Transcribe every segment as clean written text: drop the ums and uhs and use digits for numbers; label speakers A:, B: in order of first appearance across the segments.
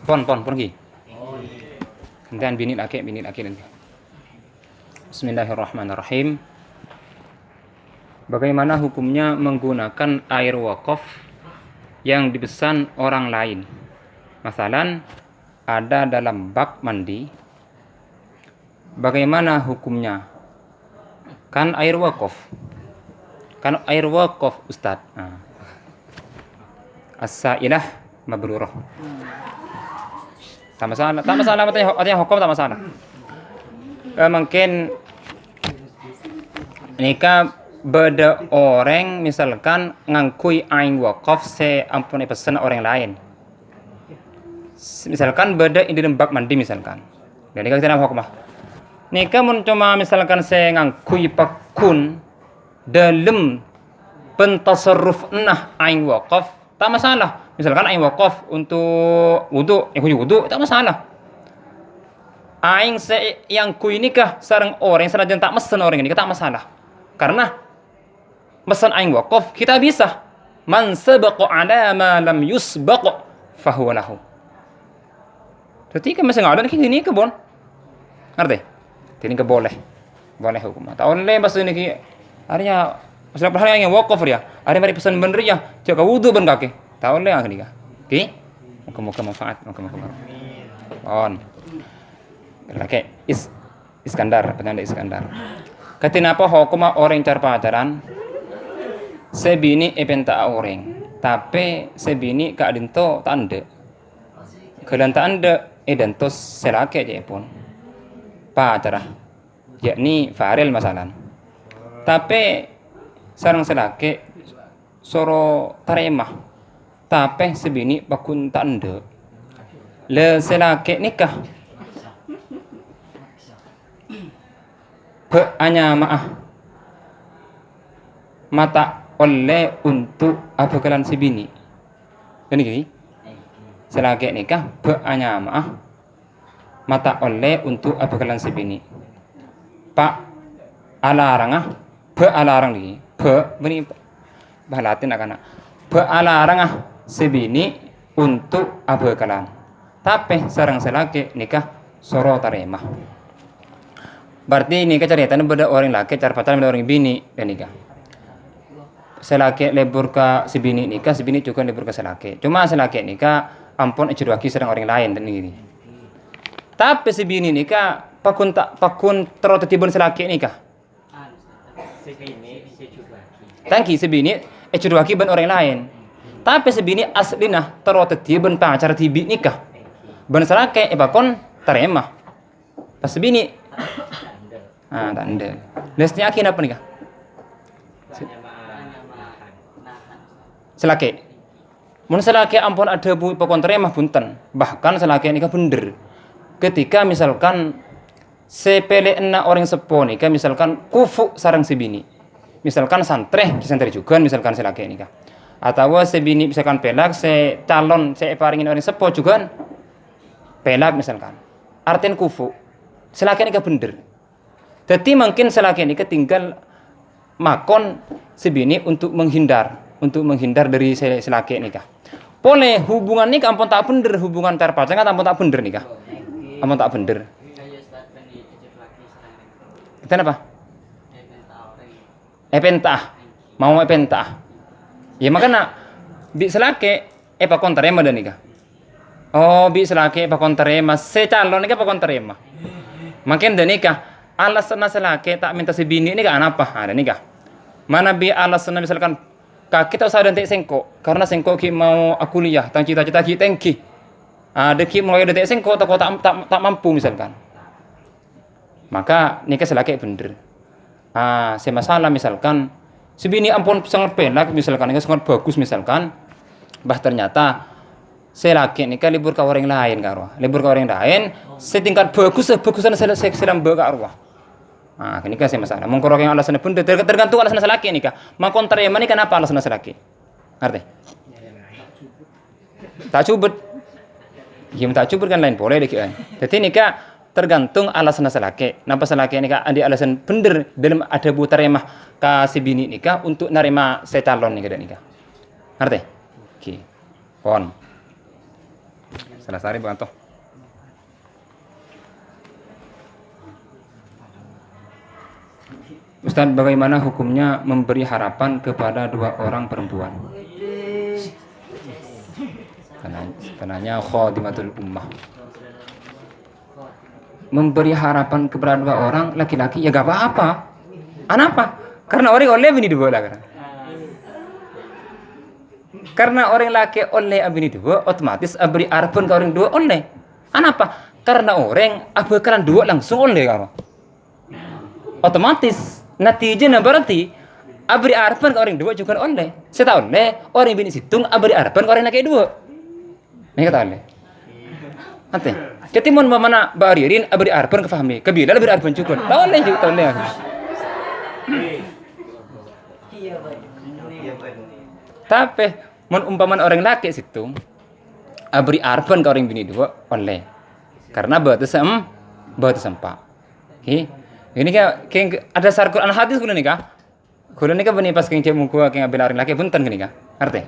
A: Pon ki. Entian bini laki nanti. Bismillahirrahmanirrahim. Bagaimana hukumnya menggunakan air wakaf yang dipesan orang lain? Masalan, ada dalam bak mandi. Bagaimana hukumnya? Kan air wakaf. Ustaz. As-sailah mabrurah. Tak masalah artinya hukum tak masalah. Mungkin nikah beda orang misalkan ngangkui ain wakaf ampun pesan orang lain. Misalkan beda di dalam bak mandi misalkan. Dan nikah kita hukum. Nikah mun cuma misalkan saya ngangkui pakun dalam pentasarruf ain wakaf tak masalah. Misalkan ain wakaf untuk wudu, tak masalah. Aing yang kui nikah sareng orang senajan tak mesen orang ini tak masalah. Karena mesen aing wakaf kita bisa. Man sabaqa ala ma lam yusbaq fahuwa lahu. Ketika masih enggak ada ini ke bon. Ngerti? Ini ke boleh hukum. Tahun le pas ini artinya masalah perhal yang wakaf dia. Ada mari pesan bener ya, jaga wudu ben kaki. Tahun le yang nikah. Oke? Moga-moga manfaat, moga-moga. On. Oke, Iskandar, penanda Iskandar. Kenapa hukum orang cara pacaran? Sebini epenta orang, tapi sebini ka adento tak ande. Kelan tak ande edentos selake aja pun. Pacara. Yakni farel masalan. Tapi sarang selake soro taremah. Tapi sebini bakun tak ande. Le selake nikah. Hanya mata oleh untuk abakalan sebini. Ini gini. Selagi nikah hanya mata oleh untuk abakalan sebini. Pak alarang lagi. Beni bahalatin akan. Alarang sebini untuk abakalan. Tapi sarang selagi nikah soro taremah. Berarti nikah ceritanya beda orang laki cara pacaran beda orang bini dan nikah. Selaki lebur ke si bini nikah, si bini juga lebur ke selaki. Cuma selaki nikah ampun ejudwaki sedang orang lain dan ini. Tapi si bini nikah pakun terototibun selaki nikah. Tangki si bini ejudwaki ben orang lain. Tapi si bini aslina terototibun pacar tibi nikah. Ben selaki pakun terima. Pas si bini tak ada. Lesnya akhirnya apa nikah? Selaki. Mun selaki ampun ada pokon terima punten. Bahkan selaki nikah bener. Ketika misalkan sepele orang sepo nikah misalkan kufu sarang sebini. Misalkan santri juga misalkan selaki nikah. Atau sebini misalkan pelak calon paringin orang sepo juga pelak misalkan. Artian kufu. Selaki nikah bener. Jadi mungkin selaki ini ketinggal makon sebini untuk menghindar dari selaki nikah. Boleh hubungan nikah ampun tak bener, hubungan tar pacaran ampun tak bener nikah. Ampun tak bener. Kenapa? Epentah. Mau epentah. Ya makanya bi selaki pakon terima dan nikah. Oh, bi selaki pakon terima, secalon nikah pakon terima. Makin dan nikah alasan selaki tak minta sebini ini kan apa? Ada nikah. Mana bi alasan misalkan kita usah dan sengko karena sengko ki mau kuliah, tang cita-cita ki tengki. Ada ki mulai detik sengko tak mampu misalkan. Maka nikah selaki bener. Semasalah misalkan sebini ampun sangat pelak misalkan nikah sangat bagus misalkan. Bah ternyata selaki nikah libur ke orang lain karo. Libur ke orang lain setingkat bagusan selam karo. Ini kan masalah. Mengkorok yang alasannya pun tergantung alasan laki nikah. Makon terima ini kenapa alasan laki? Ngerti? Tak cubit. Yang tak cubit kan lain boleh deh kan. Jadi nikah tergantung alasan laki. Napa laki nikah ada alasan bener dalam ada bu terima kasih bini nikah untuk nerima calon nikah dan nikah. Ngerti? Oke. On. Salah sari bantu. Ustaz, bagaimana hukumnya memberi harapan kepada dua orang perempuan? Penanya khadimatul ummah. Memberi harapan kepada dua orang laki-laki ya gak apa-apa. Kenapa? Karena orang oleh bini dua lah. Karena orang laki oleh bini dua, otomatis beri harapan ke orang dua oleh. Kenapa? Karena orang bakalan dua langsung oleh kan. Otomatis natijanya berarti beri harapan ke orang dua juga oleh. Saya tahu oleh orang bini situng beri harapan ke orang laki dua. Mereka tahu oleh. Nanti, jadi mau mana baririn beri harapan ke fahmi, kabila beri harapan juga. Tahu oleh juga tahu oleh. Tapi mun umpaman orang laki situ beri harapan ke orang bini dua oleh. Karena batas sempak. Ini kayak ada sar Quran hadis kulo nikah. Kulo nikah bani pas keng cek muku keng abel orang laki punten gini kah? Arti?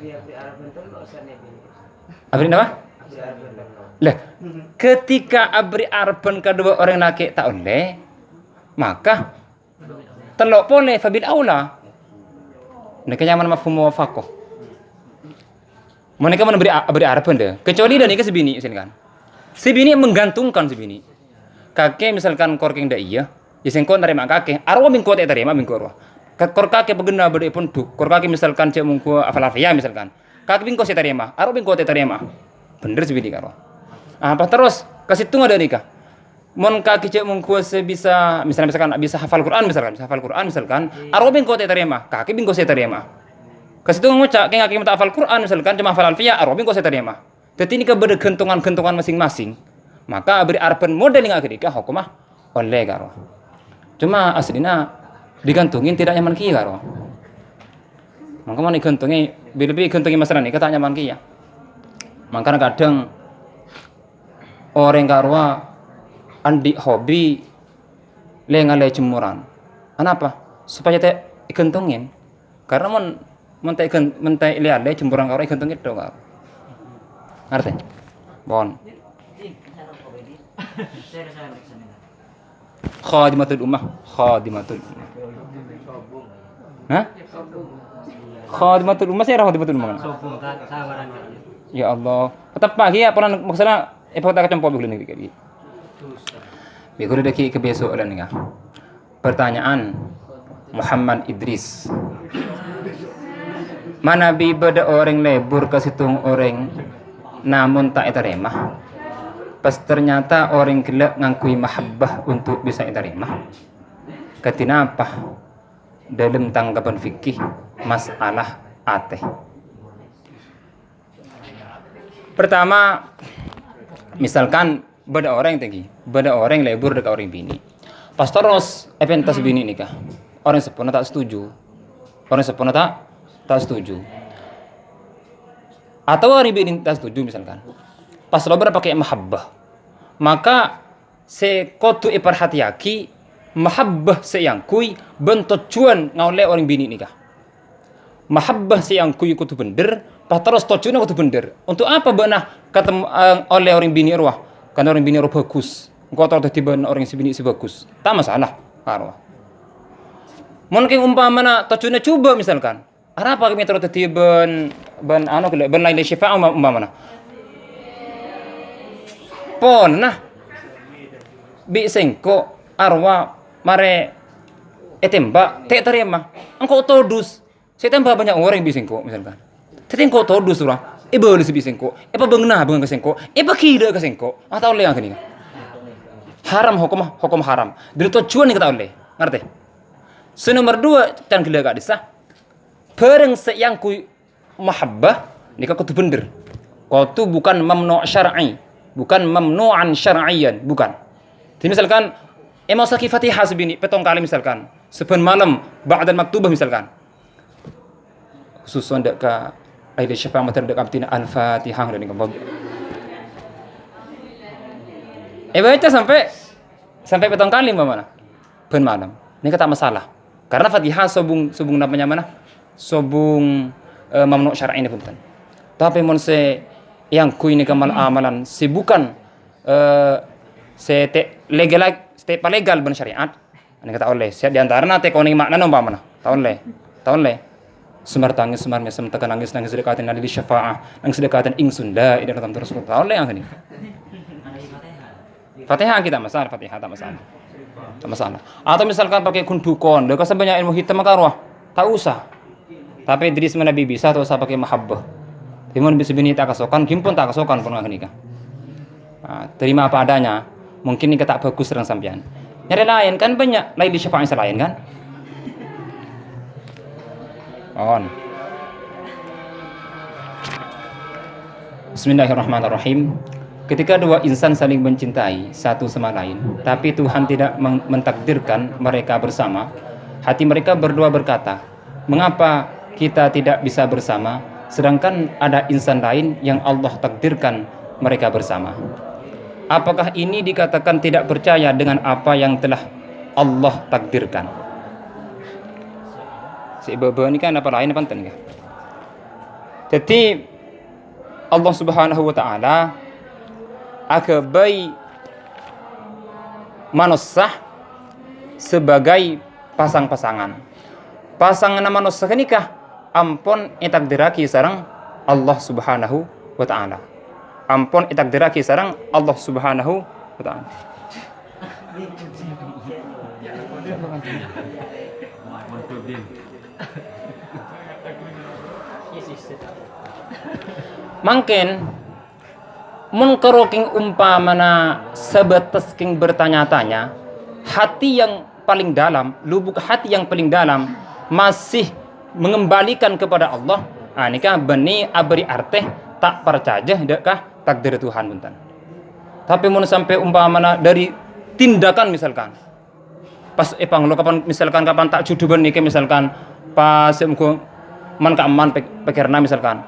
A: Abri apa? Lah, ketika abri harapan kedua orang laki tak oleh, maka telok boleh fabil aula. Mereka nyaman mafhum muwafaqah. Mereka memberi harapan deh. Kecuali dan ini sebini kan. Sebini menggantungkan sebini. Kakek misalkan korking dak iya, ya sengko nerima kakek. Arwah mingko tak terima mingko arwah. Kor kakek begena berde pun duk. Kor kakek misalkan cek mungko afalafia misalkan. Kakek mingko saya terima. Arwah mingko tak terima. Bener sebini kan arwah. Apa terus kasih tunggu ada nikah. Mon kakek cek mungko sebisa misalkan bisa hafal Quran misalkan. Arwah mingko tak terima. Kakek mingko saya terima. Kasih tunggu ngucap kayak kakek minta hafal Quran misalkan cuma hafal alfiyah. Arwah mingko saya terima. Jadi ini kebergantungan masing-masing. Maka beri harapan model yang akikah hukumah oleh karo. Cuma aslinya digantungin tidak nyaman kia karo. Maka mau digantungi lebih gantungi masalah ini kata nyaman kia. Maka kadang orang karo andi hobi lengalai jemuran. Kenapa? Supaya tak digantungin. Karena mentai lihat jemuran karo digantungin itu karo. Ngerti? Bon. Khadimatul ummah. Hah? Khadimatul ummah saya khadimatul ummah. Ya Allah. Tetap pagi ya pernah maksudnya tak kecempo begini nih. Begini deki ke besok dan nih. Pertanyaan Muhammad Idris. Mana bi beda orang lebur ke situng orang namun tak terima. Pas ternyata orang gila ngakui mahabbah untuk bisa diterima. Ketina apa? Dalam tanggapan fikih masalah ateh. Pertama, misalkan beda orang lebur dekat orang bini. Pas terus epentas bini nikah. Orang sepuna tak setuju. Atau orang bini tak setuju misalkan. Pas lo pakai mahabbah, maka se kotu iperhatiaki mahabbah se yang kui bentuk cuan ngaule orang bini nikah. Mahabbah se yang kui kutu bener, pas terus tocuan kutu bener. Untuk apa benah ketemu oleh orang bini arwah? Karena orang bini arwah bagus. Engkau tahu tiba orang si bini si bagus. Tak masalah arwah. Mungkin umpamana tocuannya coba misalkan. Apa kami terus tiba ben lain syifa umpamana. Pon nah bi sengko arwah mare tembak tak terima engkau todus saya tembak banyak orang bi sengko misalkan tapi engkau todus surah boleh bi sengko bengna ke sengko kira ke sengko atau oleh yang kini haram hukum haram dari tujuan yang kita oleh ngerti nomor 2 dan gila gak disah bareng yang ku mahabbah nikah kutu bener kau tu bukan mamnu syar'i bukan mamnu'an syar'iyyan, bukan. Jadi misalkan mau sakit Fatihah sebini petong kali misalkan, sepen malam ba'dal maktubah misalkan. Khususan dek ka aida syafa' matar dek amtina al-Fatihah dan nikah. Baca sampai petong kali mana? Ben malam. Ini kata masalah. Karena Fatihah sobung namanya mana? Sobung mamnu' syar'i ini punten. Tapi mon se yang ku ini kamal amalan sibukan sete legal ben syariat ani kata oleh siap di antara nate kau ni makna nomba mana tahu le semar tangis semar mesem tekan nangis sedekatin nali syafaah nang sedekatin ingsun la ilaha illallah rasul tahu le yang ini Fatihah kita masalah Fatihah tak masalah atau misalkan pakai kun dukon dekat sebanyak ilmu hitam makarwah tak usah tapi diri semana bisa atau usah pakai mahabbah timun bisa bini tak kasokan gimpun tak kasokan pun nikah terima apa adanya mungkin nikah tak bagus serang sampean nyari lain kan banyak lain di syafaat selain kan on Bismillahirrahmanirrahim. Ketika dua insan saling mencintai satu sama lain tapi Tuhan tidak mentakdirkan mereka bersama, hati mereka berdua berkata, mengapa kita tidak bisa bersama sedangkan ada insan lain yang Allah takdirkan mereka bersama? Apakah ini dikatakan tidak percaya dengan apa yang telah Allah takdirkan? Si ibu ini kan apa lain panten ya. Jadi Allah Subhanahu wa taala agabai manusia sebagai pasangan-pasangan. Pasangan manusia nikah ampun itakdiraki sareng Allah Subhanahu wa taala. Ampun itakdiraki sareng Allah Subhanahu wa taala. Mungkin mun keroking umpamana sebatas king bertanya-tanya, hati yang paling dalam, lubuk hati yang paling dalam masih mengembalikan kepada Allah. Ini kan benih abri arteh tak percaya dekkah takdir Tuhan buntan. Tapi mun sampai umpamana dari tindakan misalkan pas panglo kapan misalkan kapan tak juduban niki misalkan pas emko man ka aman pikirna misalkan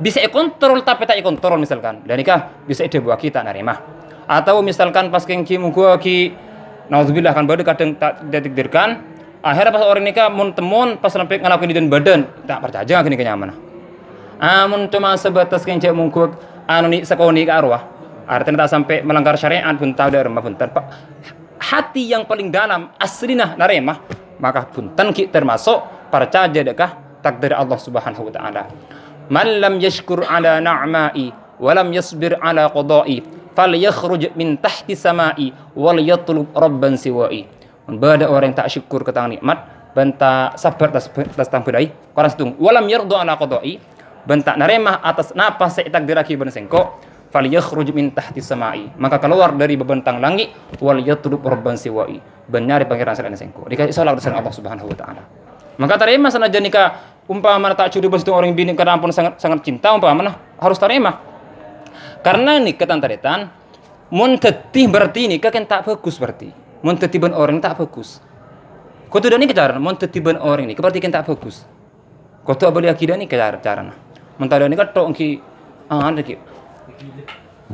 A: bisa kontrol tapi tak kontrol misalkan dan nikah bisa ide buah kita narima atau misalkan pas kengki mugo ki nauzubillah kan badan kadang tak ditakdirkan akhirnya pas orang nikah mun temun pas sampai ngelakuin di badan tak percaya gini kenyamanan mun cuma sebatas kengki mugo anu ni sekoni ke arwah artinya tak sampai melanggar syariat pun tahu dari rumah punten pak hati yang paling dalam aslinah narema maka punten ki termasuk percaya dekah takdir Allah Subhanahu wa taala. Man lam yashkur ala na'ma'i wa lam yasbir ala qada'i falyakhruj min tahti sama'i wal yatlub rabban siwa'i. Bada orang yang tak syukur ke tangan nikmat benta sabar tas tampudai orang setung walam yardu ala qada'i benta narema atas napa saya takdiraki ben sengko falyakhruj min tahti sama'i maka keluar dari bebentang langit wal yatlub rabban siwa'i benar pangeran selain sengko dikasih salat dari Allah Subhanahu wa taala. Maka terima sanajan nikah umpamana tak curi bos orang bini karena ampun sangat cinta umpamana harus terima karena nikah tantaretan mun tetih berarti nikah kan tak bagus berarti mun tetiban orang tak bagus kau tu dah nikah cara mun tetiban orang ini berarti kan tak bagus kau tu abali akidah nikah cara mun tak ada nikah tok ki ada ki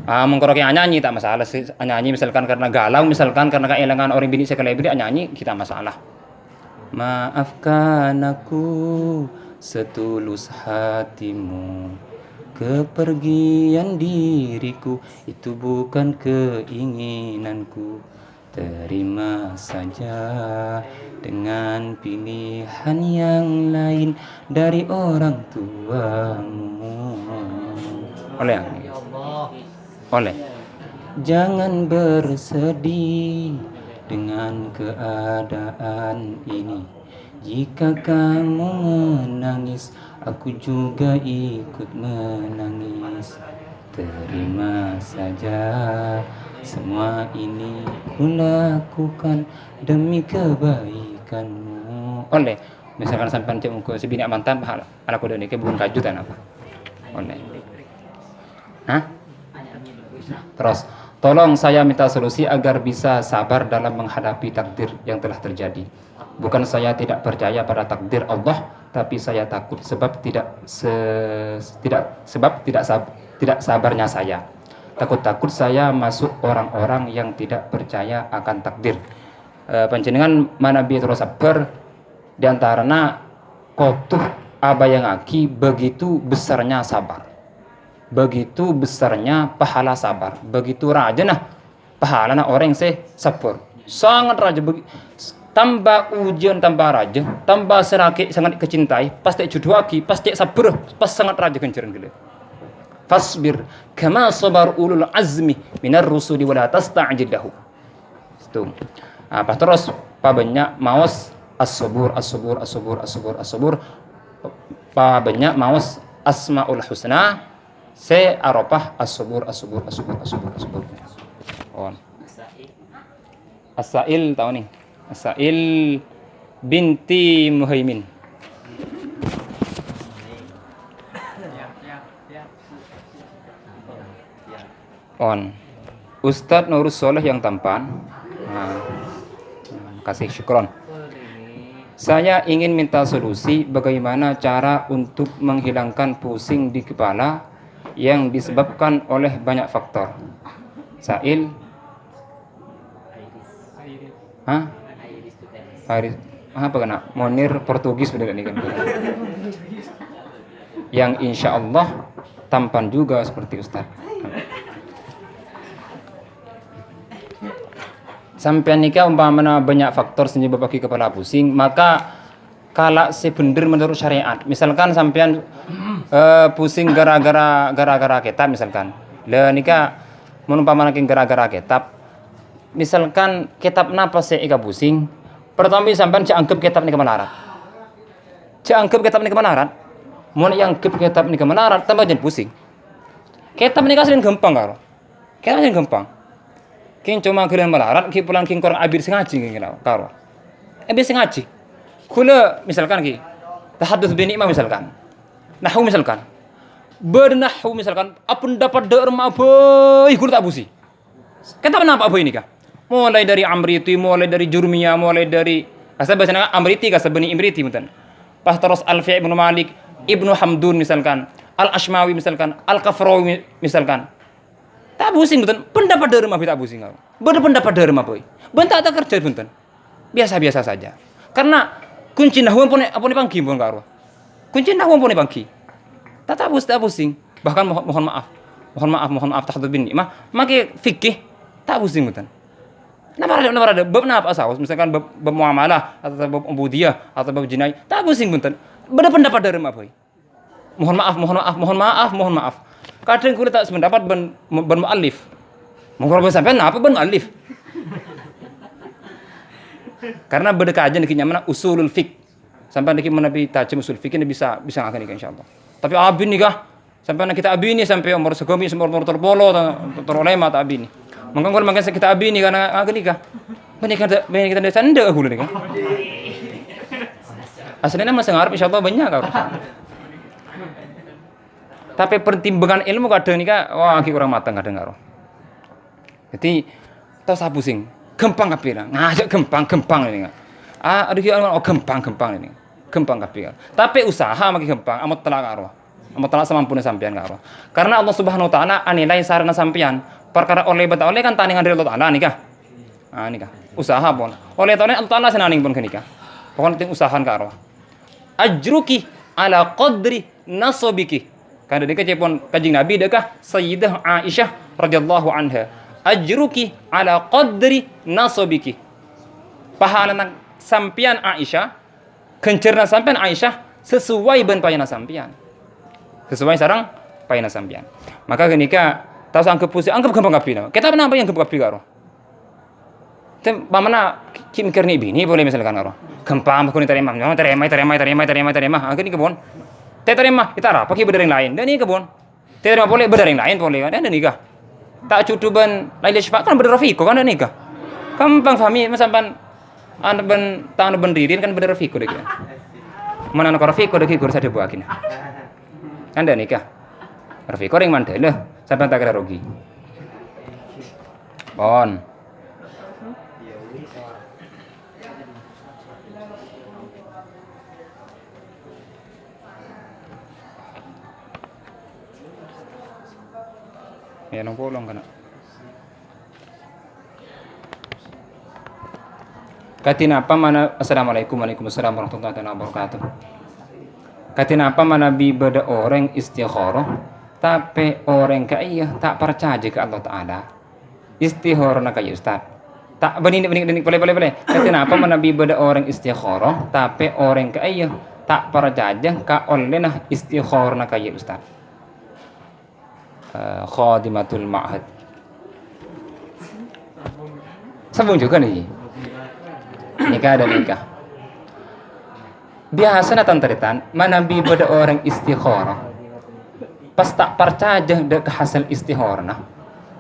A: mengkorok yang nyanyi tak masalah sih nyanyi misalkan karena galau misalkan karena kehilangan orang bini sekali bini nyanyi kita masalah. Maafkan aku setulus hatimu kepergian diriku itu bukan keinginanku terima saja dengan pilihan yang lain dari orang tuamu oleh jangan bersedih dengan keadaan ini jika kamu menangis aku juga ikut menangis terima saja semua ini kulakukan demi kebaikanmu oleh misalkan sampai cek muka sebini amantan ala kuda ini bukan kajutan apa oleh terus tolong saya minta solusi agar bisa sabar dalam menghadapi takdir yang telah terjadi. Bukan saya tidak percaya pada takdir Allah, tapi saya takut sebab tidak sabarnya saya. Takut saya masuk orang-orang yang tidak percaya akan takdir. Panjenengan manabi terus sabar di antaranya kotuh aba yang aki begitu besarnya sabar. begitu besarnya pahala sabar, begitu rajana pahala orang yang sabar. Sangat raja tambah ujian tambah raja, tambah serakit sangat kecintai, pasti juduaki, pasti sabar, pas sangat raja kenceran gila. Fasbir kama sabar ulul azmi minar rusuli wala tasta'jil lahu. Itu. Apa terus pa banyak mawas as-sabur as-sabur as-sabur as-sabur as-sabur. Pa banyak mawas asmaul husna se arafah as-sabur as-sabur as-sabur as-sabur as-sabur. On. As-Sa'il tahu nih. As-Sa'il binti Muhaimin. On. Ustadz Nurus Soleh yang tampan. Nah, kasih syukron. Saya ingin minta solusi bagaimana cara untuk menghilangkan pusing di kepala yang disebabkan oleh banyak faktor. Sa'il. Hah? Iris. Apa kena? Monir Portugis bener nih kan. Yang insya Allah tampan juga seperti Ustadz. Sampai nikah umpamanya banyak faktor penyebab bagi kepala pusing, maka kalau sebenar menurut syariat, misalkan sampean pusing gara-gara kitab misalkan, le nikah menumpamakan gara-gara kitab, misalkan kitab napa sih ika pusing, pertama sampean anggap kitab nikah melarat, anggap kitab nikah melarat, mau yang anggap kitab nikah melarat tambah jadi pusing, kitab nikah sering gampang karo, kitab sering gampang. King cuma kalian melarat, ki pulang king korang abir sengaji king karo. Abir sengaji. Kula misalkan ki, tahadduts bi nikmah misalkan. Nahwu misalkan. Bernahwu misalkan, apun dapat derma boy, kula tak busi. Kata kenapa boy ini kah? Mulai dari Amriti, mulai dari Jurmiyah, mulai dari asal bahasa Amriti ka sabani Imriti muten. Pas terus Alfi' Ibnu Malik, Ibnu Hamdun misalkan, Al-Ashmawi misalkan, Al-Kafrawi misalkan. Tak pusing betul, pendapat dari mah tak pusing kau. Berpendapat dari mah boy. Bentar tak kerja betul. Biasa-biasa saja. Karena kunci nahwu pun apa ni pangki pun karo. Kunci nahwu pun ni pangki. Tak pusing. Bahkan mohon maaf tahdud bin nikmah. Maka fikih tak pusing betul. Nama ada bab apa saus misalkan bab muamalah atau bab ubudiyah atau bab jinai tak pusing betul. Berpendapat dari mah boy. Mohon maaf. Kadang kulit tak sependapat ben mu'allif. Mungkin sampai apa ben mu'allif? Karena berdekajan dikit mana usulul fik. Sampai dikit mana tajam usul fik ini bisa ngakan insyaallah. Tapi abin nikah sampai kita abin ini sampai umur segomi umur terpolo terolema tak abin. Mungkin kalau makan kita abin ini karena agak nikah. Banyak kita desa ndak hulu nikah. Aslinya masih ngarep insyaallah banyak kau. Tapi pertimbangan ilmu kadang nikah, wah aki kurang matang kadang karo. Jadi tas pusing, gampang kapira, ngajak gampang ini. Aduh ki gampang ini. Gampang kapira. Tapi usaha makin gampang, amat telak karo. Amat telak semampune sampean karo. Karena Allah Subhanahu wa taala anilai sarana sampean, perkara oleh beta oleh kan tandingan dari Allah taala nikah. Nikah. Usaha pun. Oleh taala Allah taala senaning pun nikah. Pokoknya ting usahaan karo. Ajruki ala qadri nasabiki. Kada dekat cepon kajing Nabi dekah Sayyidah Aisyah radhiyallahu anha. Ajruki ala qadri nasabiki. Pahala nang sampian Aisyah, kencerna sampian Aisyah sesuai ben payana sampian. Sesuai sarang payana sampian. Maka kenika tahu anggap pusing, anggap gampang kapina. Kita menapa yang gampang kapina karo. Tem pamana kim kerni bini boleh misalkan karo. Gampang aku ni terima. Ini kebon. Terima kita apa ki beda yang lain. Dan ini kebon. Terima boleh beda yang lain boleh kan. Dan nikah. Tak cutuban lain syafaat kan beda rafiko kan dan nikah. Gampang fahami sampan anu ben tahun ben dirin kan beda rafiko dek. Mana nak rafiko dek guru sada buakin. Kan dan nikah. Rafiko ring mandele sampai tak kira rugi. Bon. Ya nang bolong kana. Katina apa mana assalamualaikum waalaikumsalam warahmatullahi wabarakatuh. Katina apa mana bi beda orang istikharah tapi orang kaya tak percaya ke Allah Ta'ala. Istikharah nak kaya Ustaz. Tak benih boleh. Kenapa Nabi beda orang istikharah tapi orang kaya tak percaya ka oleh nah istikharah nak kaya Ustaz. Khadimatul ma'had. Sambung juga nih. Nikah dan nikah. Biasa natan teritan, Nabi beda orang istikharah. Pas tak percaya dek hasil istikharah nah.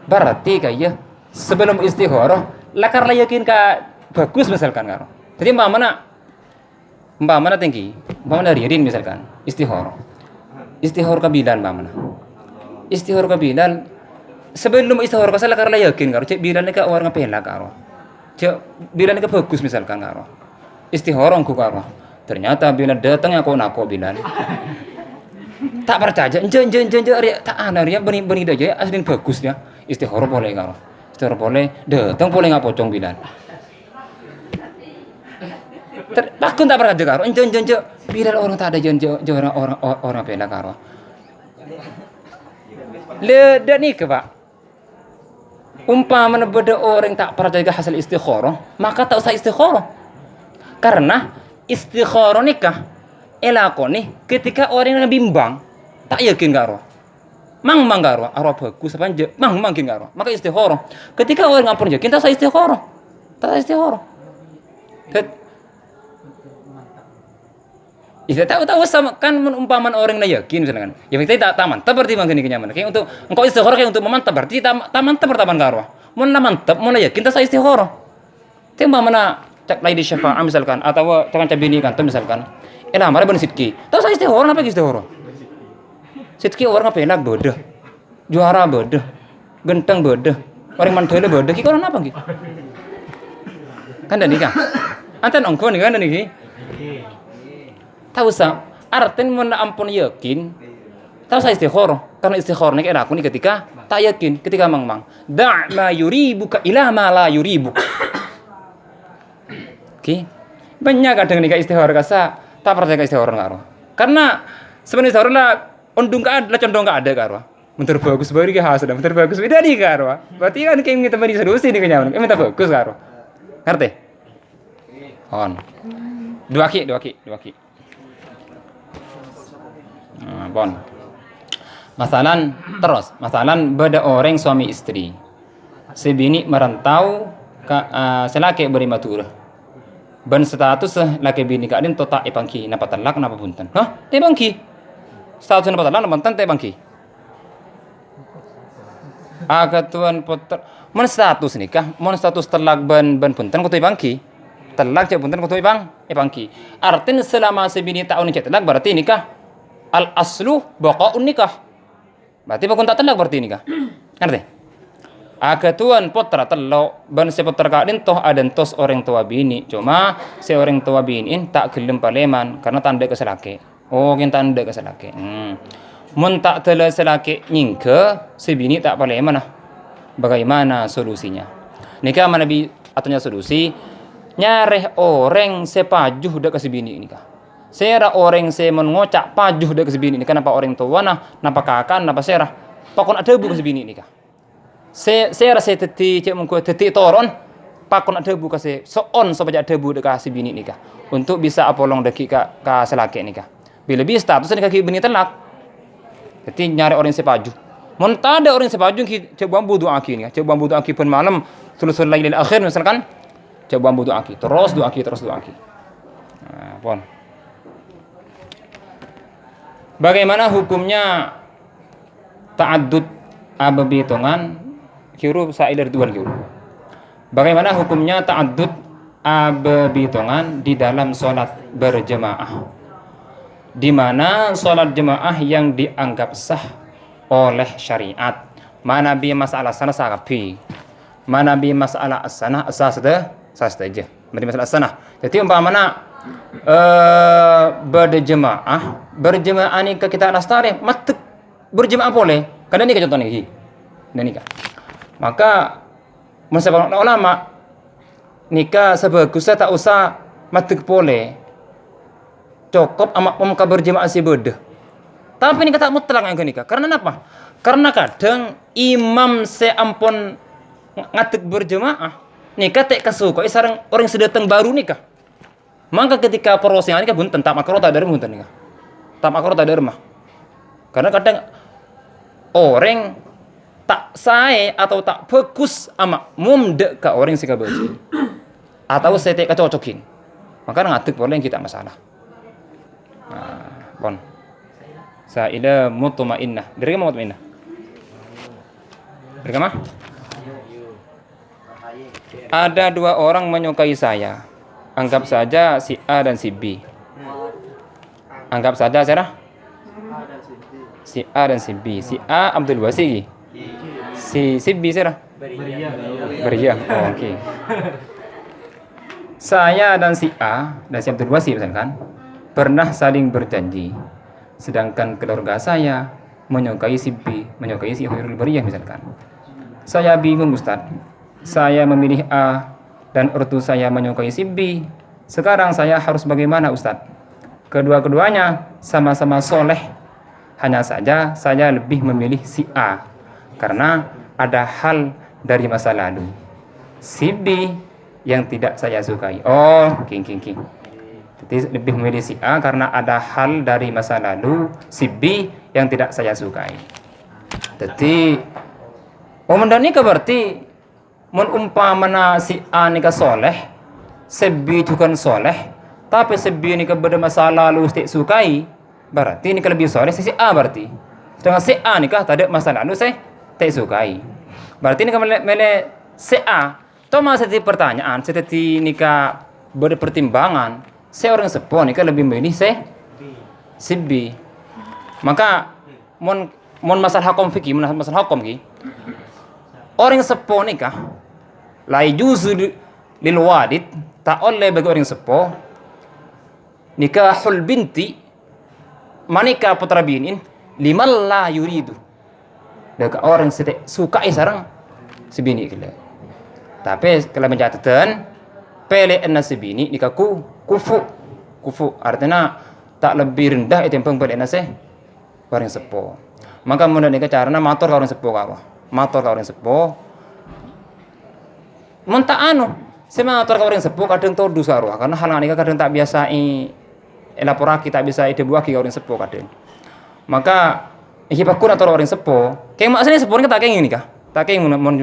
A: Berarti kayak sebelum istikharah lakar lah yakin ka bagus misalkan karo. Jadi mana tinggi, mana ririn misalkan istikharah. Istikharah kabilan mana. Istikharah kabilan sebelum istikharah ka lakar lah yakin karo. Cek bilan ka orang ngapela karo. Cek bilan ka bagus misalkan karo. Istikharah ku karo. Ternyata bila datang aku bilan. Tak percaya, jen tak ana ria beni aja aslin bagusnya istikharah boleh karo. Istikharah boleh, datang boleh ngapocong bilan. Takun tak percaya karo, jen bilan orang tak ada jen orang bela karo. Le dan ni ke Pak. Umpama beda orang tak percaya hasil istikharah, maka tak usah istikharah. Karena istikharah nikah elakoni ketika orang yang bimbang tak yakin karo. Mang karo, arwah bagus apa aja, mang karo. Maka istikharah. Ketika orang ngampun yakin, tak usah istikharah. Tahu sama kan umpaman orang yang yakin misalkan. Ya kita tak mantap berarti mangkene kenyaman. Kayak untuk engkau istikharah kayak untuk memantap berarti tak mantap pertapan karo. Mun mantap, mun yakin tak usah istikharah. Timbang mana cak lagi di syafaat misalkan atau jangan cabini kan misalkan. Mari ben sidki. Tak usah istikharah apa istikharah. Sidki orang ngapelak bodoh. Juara bodoh. Genteng bodoh. Orang mandele bodoh. Ki kono apa ki? Kan dan nikah. Anten ongkon kan dan iki. Tahu sa arten mun ampun yakin. Tahu sa istikharah. Karena istikharah nek aku ni ketika tak yakin, ketika mang. Da' ma yuribuka ila ma la yuribuka. Oke. Banyak kadang nikah istikharah kasa tak percaya istikharah karo. Karena sebenarnya istikharah lah condong ka ada karo. Mentor bagus bari ke hasil, mentor bagus beda di karo. Berarti kan kayak minta beri solusi nih kenyaman. Minta bagus karo. Ngerti? On. Dua ki. Bon. Masalan beda orang suami istri. Sebini merantau selaki beri maturah. Ban status laki bini kadin tota ipangki napa talak napa punten. Hah? Tebangki. Status napa talak napa punten tebangki. Agatuan poter mon status nikah, mon status talak ban punten ko tebangki. Talak cek punten ko ipangki. Artinya selama sebini tahun cek talak berarti nikah al aslu baqaun nikah. Berarti bakun tak talak berarti nikah. Ngerti? Agatuan potra telo ban se potra kadin toh adan tos orang tua bini. Cuma se orang tua bini tak gelem paleman karena tanda keselake. Oh, kin tanda keselake. Mun tak tele selake nyingke se bini tak paleman nah. Bagaimana solusinya? Nikah Nabi atunya solusi nyareh orang sepajuh dak ke bini nikah. Sera orang se mun ngocak pajuh dak ke bini nikah napa orang tua nah, napa kakak, napa serah. Pakon ada bu ke bini nikah. Saya rasa teti cek mengko teti toron pakon ada bu kasih soon supaya ada bu dekat si bini nikah untuk bisa apolong deki ka selaki nikah. Bila bi status nikah ki bini telak. Jadi nyari orang sepaju. Mun ada orang sepaju ki cek bambu doa ki nikah. Cek bambu doa ki pun malam sulusul lailil akhir misalkan cek bambu doa ki terus doa ki. Nah, pon. Bagaimana hukumnya ta'addud ababitongan kiru sailer duan kiru. Bagaimana hukumnya ta'addud ababitongan di dalam sholat berjemaah? Di mana sholat jemaah yang dianggap sah oleh syariat. Mana bi masalah sana sakapi. Mana bi masalah as-sanah asas saja. Mana masalah as-sanah. Jadi umpamana berjemaah ni kita lastari matek berjemaah boleh. Karena ni contoh ni. Dan nikah. Maka masyarakat ulama nikah sebagusnya tak usah matek boleh. Cukup amak pemka berjemaah si beda. Tapi ini kata mutlak yang nikah. Karena apa? Karena kadang imam seampun ngatek berjemaah nikah tek kasuka sareng orang sedatang baru nikah. Maka ketika proses nikah bunten tak makro tak ada bunten nikah. Tak makro tak ada mah. Karena kadang orang tak sae atau tak bagus ama mumdek ke orang sing kabeh. Atau saya tak cocokin. Maka ngatek boleh kita masalah. Nah, bon. Saida mutmainnah. Dari mana mutmainnah? Dari mana? Ada dua orang menyukai saya. Anggap saja si A dan si B. Anggap saja Sarah. Si A dan si B. Si A Abdul Wasi. Si B Sarah. Beria. Oh, oke. Saya dan si A dan si Abdul Wasi misalkan pernah saling berjanji. Sedangkan keluarga saya menyukai si B, menyukai si Khairul Bariyah misalkan. Saya bingung Ustaz. Saya memilih A dan ortu saya menyukai si B. Sekarang saya harus bagaimana Ustaz? Kedua-keduanya sama-sama soleh. Hanya saja saya lebih memilih si A karena ada hal dari masa lalu. Si B yang tidak saya sukai. Oh, king. Jadi lebih memilih si A karena ada hal dari masa lalu si B yang tidak saya sukai. Jadi nikah berarti umpamana si A nikah soleh, si B juga soleh, tapi si B nikah pada masa lalu tidak sukai, berarti nikah lebih soleh si A berarti. Sedangkan si A nikah tak ada masa lalu saya tidak sukai. Berarti nikah mele si A. Toma setiap pertanyaan, setiap nikah berpertimbangan. Saya orang sepuh nikah lebih memilih si B. Maka mon masalah hukum fikih, masalah hukum ki. Orang sepuh nikah la yujuzu lil walid tak oleh bagi orang sepuh nikahul binti manika putra binin liman la yuridu. Dekat orang sedek suka sarang si bini kila. Tapi kalau mencatatkan pele ena si bini nikahku kufu artinya tak lebih rendah itu yang pele ena se orang sepuh. Maka mun nikah carana matur ka orang sepuh ka matur ka orang sepuh. Mun tak sematur ka orang sepuh kadang tau dosa roh karena hal nikah kadang tak biasa elaporaki tak bisa dibuaki ka orang sepuh kadang. Maka iki pakun atau orang sepuh, kayak maksudnya sepuh kita kayak gini kah? Tak kayak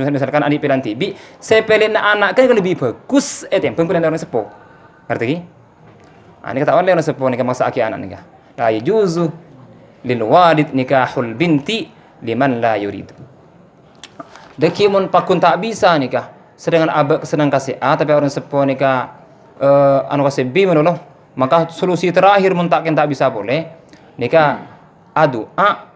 A: misalkan adik pelan tibi, saya pelin anak kan lebih bagus yang pengpilihan orang sepuh. Ngerti ki? Ini kata orang sepuh nikah masa aki anak nikah. La yujuzu lil walid nikahul binti liman la yuridu. Deki mun pakun tak bisa nikah. Sedangkan abak senang kasih A tapi orang sepuh nikah kasih B menolong. Maka solusi terakhir mun tak bisa boleh nikah adu A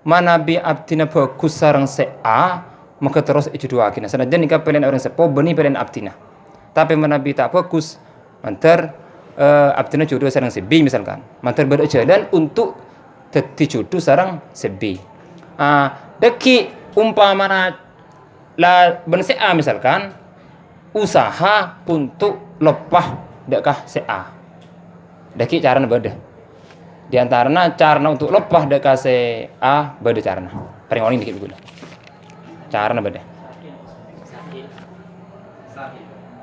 A: mana bi abdina bagus sarang se A maka terus ijuduakin. Senajan nikah pilihan orang sepuh beni pilihan abdina. Tapi mana bi tak bagus mantar abdina jodoh sarang se B misalkan. Mantar berjalan untuk dadi jodoh sarang se B. Deki umpamana la ben se A misalkan usaha untuk lepah dekah se A. Deki carana beda. Di antaranya carana untuk lepah dekah se A beda carana. Paling orang dikit gula. Carana beda.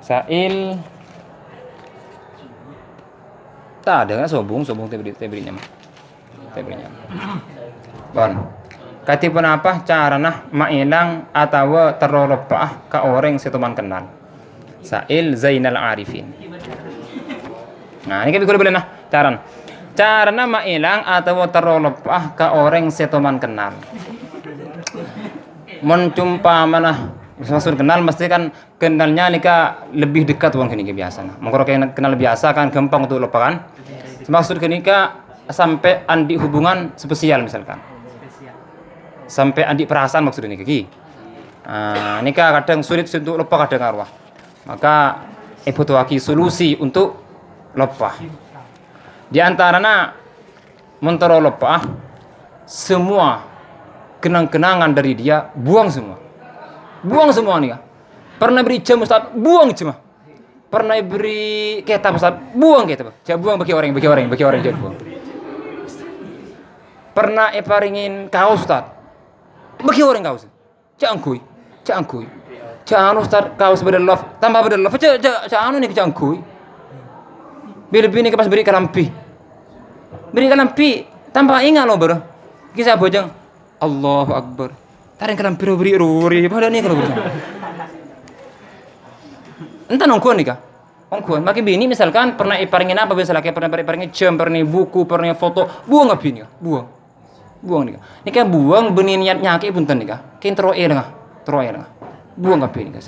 A: Sail tak ada kan sobung teberinya mah. Teberinya. Bon. Katipun apa carana mailang atau terlepah ke orang seteman kenal. Sail Zainal Arifin. Nah, ini kan boleh nah carana mailang atau terlepah ke orang seteman kenal. Mencumpa mana maksud kenal mesti kan kenalnya nikah lebih dekat uang kini biasa. Mengkoro kenal biasa kan gampang untuk lupa kan. Maksud nikah sampai andi hubungan spesial misalkan. Sampai andi perasaan maksud nikah ki. Nikah kadang sulit untuk lupa kadang arwah. Maka butuh solusi untuk lupa. Di antaranya mentero lupa semua kenang-kenangan dari dia buang semua nih kan. Pernah beri jam Ustaz buang cuma. Pernah beri kitab Ustaz buang kitab. Jangan buang bagi orang jangan buang. pernah paringin kaos Ustaz. Bagi orang kaos. Cak angkuy. Cak anu Ustaz kaos bedelov, tambah bedelov. Cak anu nih cak angkuy. Bini pas beri kalampi. Tambah ingat lo bro. Kisah bojang. Allahu Akbar. Taring kalampi beri ruri. Padahal nih kalau bojang. Entah nongkuan nih kah? Ongkuan. Makin bini misalkan pernah iparingin apa biasa laki pernah iparingin jam, pernah buku, pernah foto, buang apa bini kah? Buang nih kah? Ini kan buang benih niat nyaki punten nih kah? Kain teroe dah. Buang apa bini kah?